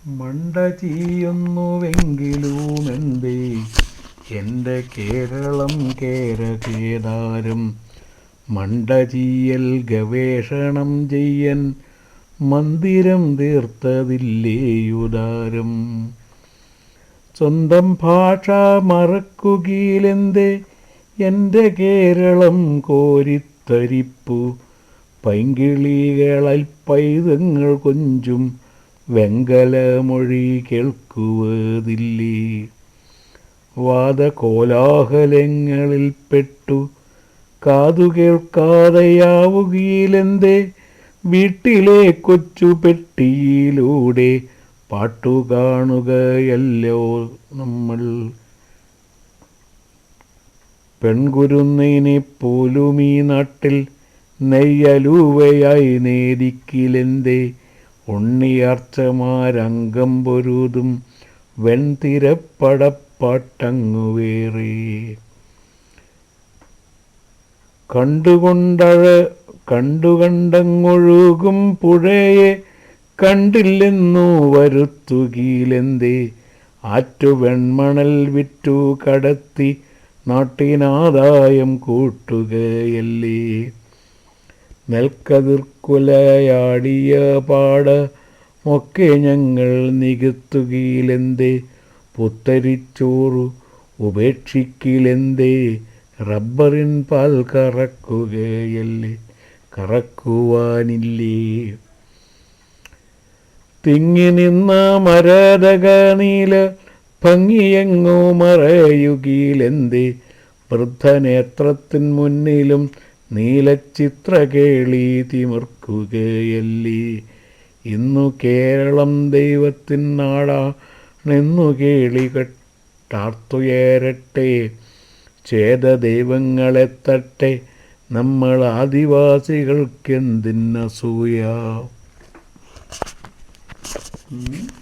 മണ്ട ചെയ്യുന്നുവെങ്കിലുമെന്തേ എൻ്റെ കേരളം കേരകേദാരം. മണ്ട ചെയ്യൽ ഗവേഷണം ചെയ്യൻ മന്ദിരം തീർത്തതില്ലേയുദാരം. സ്വന്തം ഭാഷ മറക്കുകയിലെന്തേ എൻ്റെ കേരളം കോരിത്തരിപ്പു. പൈങ്കിളികളൽ പൈതങ്ങൾ കൊഞ്ചും വെങ്കലമൊഴി കേൾക്കുവതില്ലേ. വാദകോലാഹലങ്ങളിൽപ്പെട്ടു കാതു കേൾക്കാതെയാവുകയിലെന്തേ വീട്ടിലെ കൊച്ചു പെട്ടിയിലൂടെ പാട്ടു കാണുകയല്ലോ നമ്മൾ. പെൺകുരുന്നിനെ പോലും ഈ നാട്ടിൽ നെയ്യലൂവയായി നേദിക്കിലെന്തേ ഉണ്ണിയാർച്ചമാരംഗം പൊരുതും വെൺതിരപ്പടപ്പാട്ടങ്ങുവേറെ. കണ്ടുകണ്ടങ്ങൊഴുകും പുഴയെ കണ്ടില്ലെന്നു വരുത്തുകയിലെന്തേ ആറ്റുവെൺമണൽ വിറ്റു കടത്തി നാട്ടിനാദായം കൂട്ടുകയല്ലേ. നെൽക്കതിർക്കുലയാടിയ പാടമൊക്കെ ഞങ്ങൾ നികത്തുകയിലെന്തേ പുത്തരിച്ചോറു ഉപേക്ഷിക്കിലെന്തേ റബ്ബറിൻ പാൽ കറക്കുകയല്ലേ കറക്കുവാനില്ലേ. തിങ്ങി നിന്ന മരതക നീല ഭംഗിയെങ്ങോ മറയുകയിലെന്തേ വൃദ്ധനേത്രത്തിൻ മുന്നിലും നീലച്ചിത്രകേളി തിമിർക്കുകയല്ലേ. ഇന്നു കേരളം ദൈവത്തിൻ നാടാണെന്നു കേളി കേട്ടാർത്തുയരട്ടെ. ഛേദദൈവങ്ങളെത്തട്ടെ നമ്മൾ ആദിവാസികൾക്കെന്തിനസൂയ.